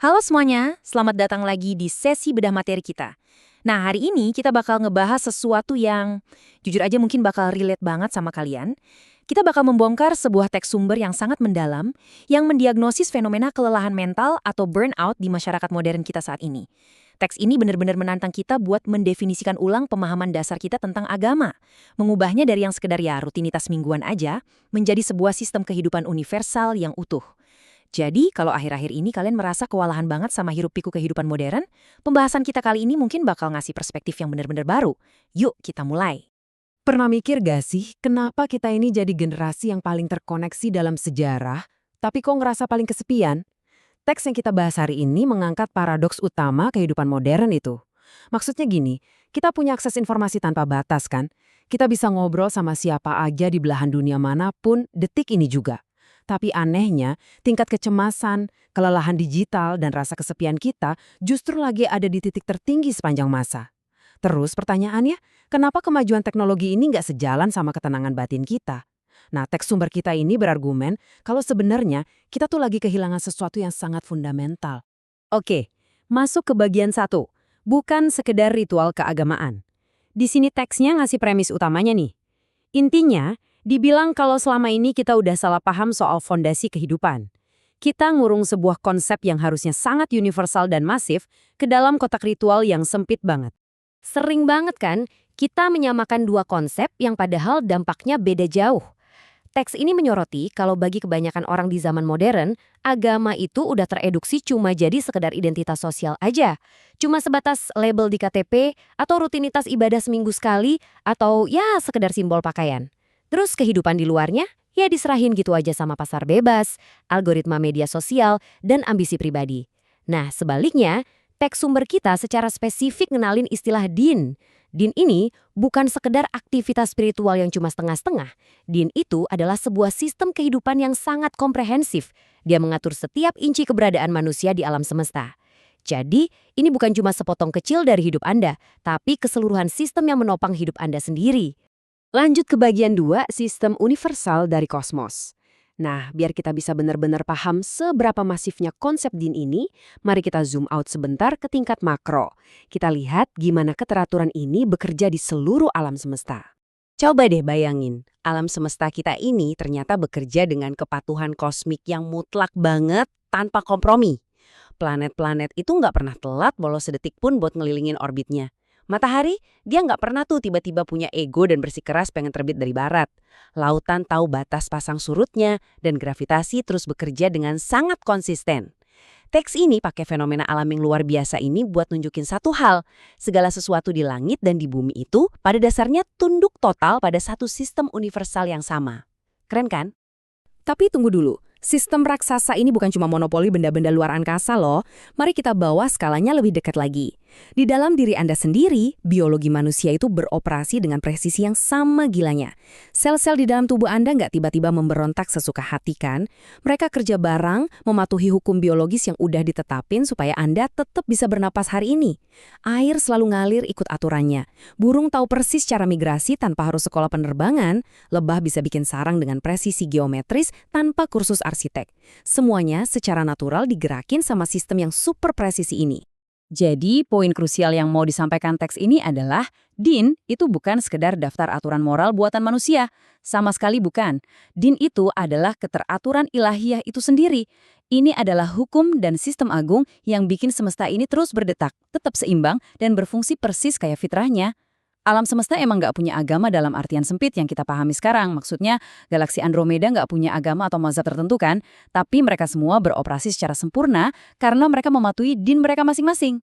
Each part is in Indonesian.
Halo semuanya, selamat datang lagi di sesi bedah materi kita. Nah, hari ini kita bakal ngebahas sesuatu yang jujur aja mungkin bakal relate banget sama kalian. Kita bakal membongkar sebuah teks sumber yang sangat mendalam yang mendiagnosis fenomena kelelahan mental atau burnout di masyarakat modern kita saat ini. Teks ini benar-benar menantang kita buat mendefinisikan ulang pemahaman dasar kita tentang agama. Mengubahnya dari yang sekedar ya rutinitas mingguan aja, menjadi sebuah sistem kehidupan universal yang utuh. Jadi, kalau akhir-akhir ini kalian merasa kewalahan banget sama hiruk-pikuk kehidupan modern, pembahasan kita kali ini mungkin bakal ngasih perspektif yang benar-benar baru. Yuk, kita mulai. Pernah mikir gak sih, kenapa kita ini jadi generasi yang paling terkoneksi dalam sejarah, tapi kok ngerasa paling kesepian? Teks yang kita bahas hari ini mengangkat paradoks utama kehidupan modern itu. Maksudnya gini, kita punya akses informasi tanpa batas kan? Kita bisa ngobrol sama siapa aja di belahan dunia manapun detik ini juga. Tapi anehnya, tingkat kecemasan, kelelahan digital, dan rasa kesepian kita justru lagi ada di titik tertinggi sepanjang masa. Terus pertanyaannya, kenapa kemajuan teknologi ini nggak sejalan sama ketenangan batin kita? Nah, teks sumber kita ini berargumen kalau sebenarnya kita tuh lagi kehilangan sesuatu yang sangat fundamental. Oke, masuk ke bagian 1. Bukan sekedar ritual keagamaan. Di sini teksnya ngasih premis utamanya nih. Intinya, dibilang kalau selama ini kita udah salah paham soal fondasi kehidupan. Kita ngurung sebuah konsep yang harusnya sangat universal dan masif ke dalam kotak ritual yang sempit banget. Sering banget kan, kita menyamakan dua konsep yang padahal dampaknya beda jauh. Teks ini menyoroti kalau bagi kebanyakan orang di zaman modern, agama itu udah tereduksi cuma jadi sekedar identitas sosial aja. Cuma sebatas label di KTP, atau rutinitas ibadah seminggu sekali, atau ya sekedar simbol pakaian. Terus kehidupan di luarnya, ya diserahin gitu aja sama pasar bebas, algoritma media sosial, dan ambisi pribadi. Nah, sebaliknya, teks sumber kita secara spesifik ngenalin istilah din. Din ini bukan sekedar aktivitas spiritual yang cuma setengah-setengah. Din itu adalah sebuah sistem kehidupan yang sangat komprehensif. Dia mengatur setiap inci keberadaan manusia di alam semesta. Jadi, ini bukan cuma sepotong kecil dari hidup Anda, tapi keseluruhan sistem yang menopang hidup Anda sendiri. Lanjut ke bagian 2, sistem universal dari kosmos. Nah, biar kita bisa benar-benar paham seberapa masifnya konsep din ini, mari kita zoom out sebentar ke tingkat makro. Kita lihat gimana keteraturan ini bekerja di seluruh alam semesta. Coba deh bayangin, alam semesta kita ini ternyata bekerja dengan kepatuhan kosmik yang mutlak banget tanpa kompromi. Planet-planet itu nggak pernah telat walau sedetik pun buat ngelilingin orbitnya. Matahari, dia nggak pernah tuh tiba-tiba punya ego dan bersikeras pengen terbit dari barat. Lautan tahu batas pasang surutnya, dan gravitasi terus bekerja dengan sangat konsisten. Teks ini pakai fenomena alam yang luar biasa ini buat nunjukin satu hal. Segala sesuatu di langit dan di bumi itu pada dasarnya tunduk total pada satu sistem universal yang sama. Keren kan? Tapi tunggu dulu. Sistem raksasa ini bukan cuma monopoli benda-benda luar angkasa loh. Mari kita bawa skalanya lebih dekat lagi. Di dalam diri Anda sendiri, biologi manusia itu beroperasi dengan presisi yang sama gilanya. Sel-sel di dalam tubuh Anda nggak tiba-tiba memberontak sesuka hati kan? Mereka kerja bareng, mematuhi hukum biologis yang udah ditetapin supaya Anda tetap bisa bernapas hari ini. Air selalu ngalir ikut aturannya. Burung tahu persis cara migrasi tanpa harus sekolah penerbangan. Lebah bisa bikin sarang dengan presisi geometris tanpa kursus arsitek. Semuanya secara natural digerakin sama sistem yang super presisi ini. Jadi, poin krusial yang mau disampaikan teks ini adalah din itu bukan sekedar daftar aturan moral buatan manusia. Sama sekali bukan. Din itu adalah keteraturan ilahiyah itu sendiri. Ini adalah hukum dan sistem agung yang bikin semesta ini terus berdetak, tetap seimbang, dan berfungsi persis kayak fitrahnya. Alam semesta emang nggak punya agama dalam artian sempit yang kita pahami sekarang. Maksudnya, galaksi Andromeda nggak punya agama atau mazhab tertentu kan, tapi mereka semua beroperasi secara sempurna karena mereka mematuhi din mereka masing-masing.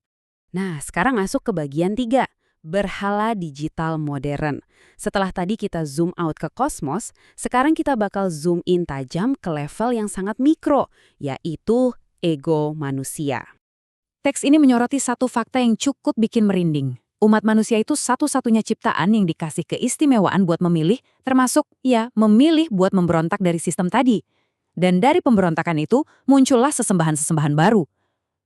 Nah, sekarang masuk ke bagian 3, berhala digital modern. Setelah tadi kita zoom out ke kosmos, sekarang kita bakal zoom in tajam ke level yang sangat mikro, yaitu ego manusia. Teks ini menyoroti satu fakta yang cukup bikin merinding. Umat manusia itu satu-satunya ciptaan yang dikasih keistimewaan buat memilih, termasuk, ya, memilih buat memberontak dari sistem tadi. Dan dari pemberontakan itu, muncullah sesembahan-sesembahan baru.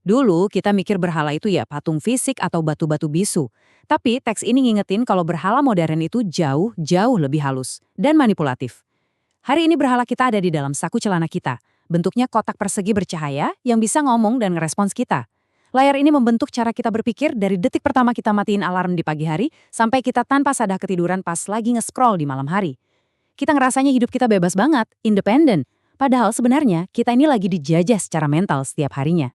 Dulu kita mikir berhala itu ya patung fisik atau batu-batu bisu. Tapi teks ini ngingetin kalau berhala modern itu jauh lebih halus dan manipulatif. Hari ini berhala kita ada di dalam saku celana kita. Bentuknya kotak persegi bercahaya yang bisa ngomong dan ngerespons kita. Layar ini membentuk cara kita berpikir dari detik pertama kita matiin alarm di pagi hari sampai kita tanpa sadar ketiduran pas lagi nge-scroll di malam hari. Kita ngerasanya hidup kita bebas banget, independen. Padahal sebenarnya kita ini lagi dijajah secara mental setiap harinya.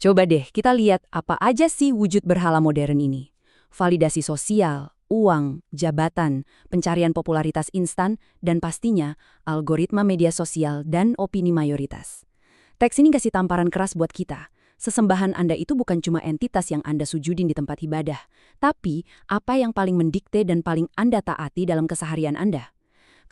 Coba deh kita lihat apa aja sih wujud berhala modern ini. Validasi sosial, uang, jabatan, pencarian popularitas instan, dan pastinya algoritma media sosial dan opini mayoritas. Teks ini kasih tamparan keras buat kita. Sesembahan Anda itu bukan cuma entitas yang Anda sujudin di tempat ibadah, tapi apa yang paling mendikte dan paling Anda taati dalam keseharian Anda.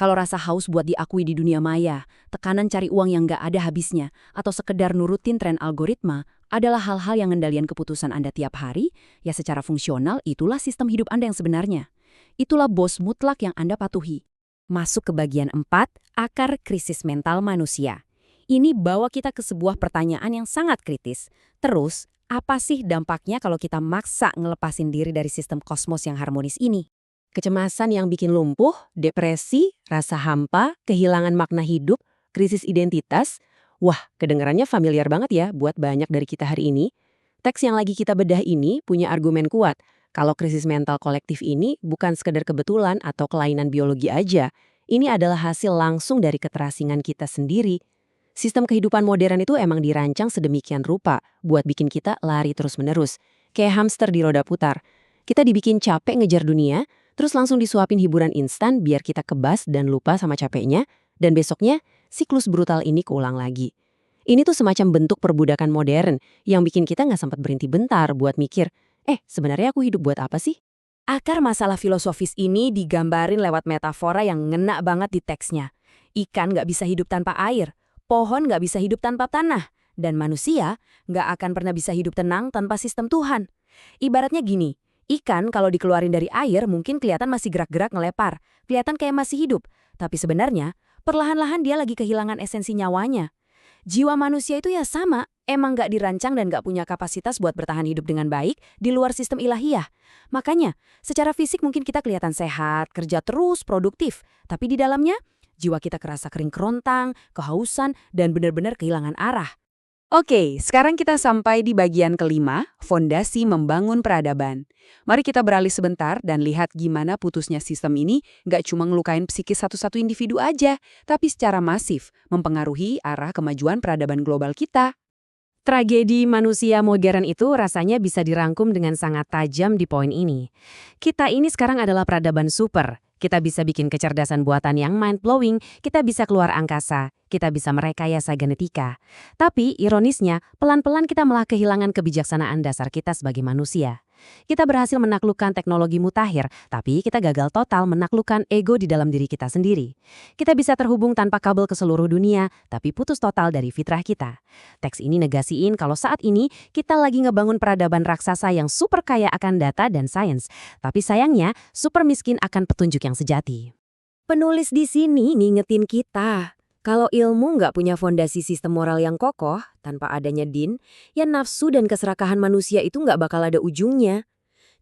Kalau rasa haus buat diakui di dunia maya, tekanan cari uang yang nggak ada habisnya, atau sekedar nurutin tren algoritma, adalah hal-hal yang ngendalian keputusan Anda tiap hari, ya secara fungsional itulah sistem hidup Anda yang sebenarnya. Itulah bos mutlak yang Anda patuhi. Masuk ke bagian 4, akar krisis mental manusia. Ini bawa kita ke sebuah pertanyaan yang sangat kritis. Terus, apa sih dampaknya kalau kita maksa ngelepasin diri dari sistem kosmos yang harmonis ini? Kecemasan yang bikin lumpuh, depresi, rasa hampa, kehilangan makna hidup, krisis identitas. Wah, kedengarannya familiar banget ya buat banyak dari kita hari ini. Teks yang lagi kita bedah ini punya argumen kuat. Kalau krisis mental kolektif ini bukan sekedar kebetulan atau kelainan biologi aja. Ini adalah hasil langsung dari keterasingan kita sendiri. Sistem kehidupan modern itu emang dirancang sedemikian rupa buat bikin kita lari terus-menerus. Kayak hamster di roda putar. Kita dibikin capek ngejar dunia, terus langsung disuapin hiburan instan biar kita kebas dan lupa sama capeknya, dan besoknya siklus brutal ini keulang lagi. Ini tuh semacam bentuk perbudakan modern yang bikin kita nggak sempat berhenti bentar buat mikir, sebenarnya aku hidup buat apa sih? Akar masalah filosofis ini digambarin lewat metafora yang ngena banget di teksnya. Ikan nggak bisa hidup tanpa air, pohon nggak bisa hidup tanpa tanah, dan manusia nggak akan pernah bisa hidup tenang tanpa sistem Tuhan. Ibaratnya gini, ikan kalau dikeluarin dari air mungkin kelihatan masih gerak-gerak ngelepar, kelihatan kayak masih hidup. Tapi sebenarnya, perlahan-lahan dia lagi kehilangan esensi nyawanya. Jiwa manusia itu ya sama, emang nggak dirancang dan nggak punya kapasitas buat bertahan hidup dengan baik di luar sistem ilahiyah. Makanya, secara fisik mungkin kita kelihatan sehat, kerja terus, produktif. Tapi di dalamnya, jiwa kita kerasa kering kerontang, kehausan, dan benar-benar kehilangan arah. Oke, sekarang kita sampai di bagian kelima, fondasi membangun peradaban. Mari kita beralih sebentar dan lihat gimana putusnya sistem ini nggak cuma ngelukain psikis satu-satu individu aja, tapi secara masif mempengaruhi arah kemajuan peradaban global kita. Tragedi manusia modern itu rasanya bisa dirangkum dengan sangat tajam di poin ini. Kita ini sekarang adalah peradaban super. Kita bisa bikin kecerdasan buatan yang mind-blowing, kita bisa keluar angkasa, kita bisa merekayasa genetika. Tapi, ironisnya, pelan-pelan kita malah kehilangan kebijaksanaan dasar kita sebagai manusia. Kita berhasil menaklukkan teknologi mutakhir, tapi kita gagal total menaklukkan ego di dalam diri kita sendiri. Kita bisa terhubung tanpa kabel ke seluruh dunia, tapi putus total dari fitrah kita. Teks ini negasiin kalau saat ini kita lagi ngebangun peradaban raksasa yang super kaya akan data dan sains, tapi sayangnya super miskin akan petunjuk yang sejati. Penulis di sini ngingetin kita, kalau ilmu nggak punya fondasi sistem moral yang kokoh, tanpa adanya din, ya nafsu dan keserakahan manusia itu nggak bakal ada ujungnya.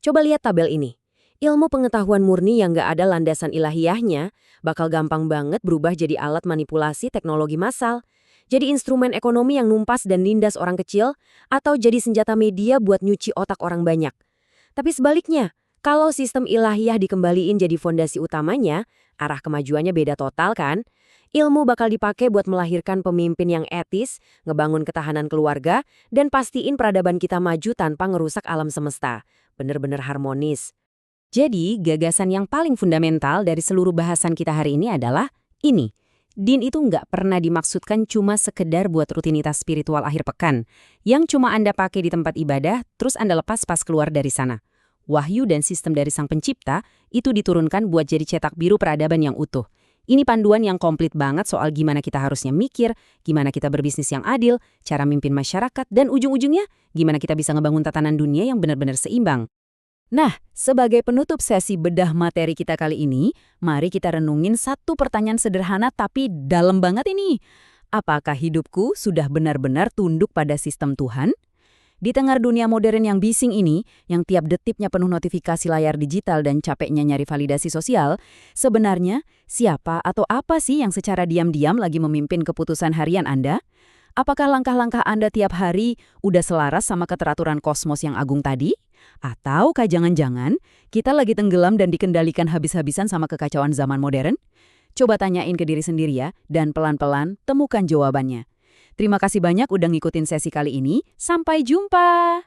Coba lihat tabel ini. Ilmu pengetahuan murni yang nggak ada landasan ilahiyahnya bakal gampang banget berubah jadi alat manipulasi teknologi massal, jadi instrumen ekonomi yang numpas dan nindas orang kecil, atau jadi senjata media buat nyuci otak orang banyak. Tapi sebaliknya, kalau sistem ilahiyah dikembaliin jadi fondasi utamanya, arah kemajuannya beda total kan? Ilmu bakal dipakai buat melahirkan pemimpin yang etis, ngebangun ketahanan keluarga, dan pastiin peradaban kita maju tanpa ngerusak alam semesta. Bener-bener harmonis. Jadi, gagasan yang paling fundamental dari seluruh bahasan kita hari ini adalah ini. Din itu nggak pernah dimaksudkan cuma sekedar buat rutinitas spiritual akhir pekan, yang cuma Anda pakai di tempat ibadah, terus Anda lepas pas keluar dari sana. Wahyu dan sistem dari Sang Pencipta itu diturunkan buat jadi cetak biru peradaban yang utuh. Ini panduan yang komplit banget soal gimana kita harusnya mikir, gimana kita berbisnis yang adil, cara mimpin masyarakat, dan ujung-ujungnya gimana kita bisa ngebangun tatanan dunia yang benar-benar seimbang. Nah, sebagai penutup sesi bedah materi kita kali ini, mari kita renungin satu pertanyaan sederhana tapi dalam banget ini. Apakah hidupku sudah benar-benar tunduk pada sistem Tuhan? Di tengah dunia modern yang bising ini, yang tiap detiknya penuh notifikasi layar digital dan capeknya nyari validasi sosial, sebenarnya siapa atau apa sih yang secara diam-diam lagi memimpin keputusan harian Anda? Apakah langkah-langkah Anda tiap hari udah selaras sama keteraturan kosmos yang agung tadi? Ataukah jangan-jangan kita lagi tenggelam dan dikendalikan habis-habisan sama kekacauan zaman modern? Coba tanyain ke diri sendiri ya, dan pelan-pelan temukan jawabannya. Terima kasih banyak udah ngikutin sesi kali ini. Sampai jumpa!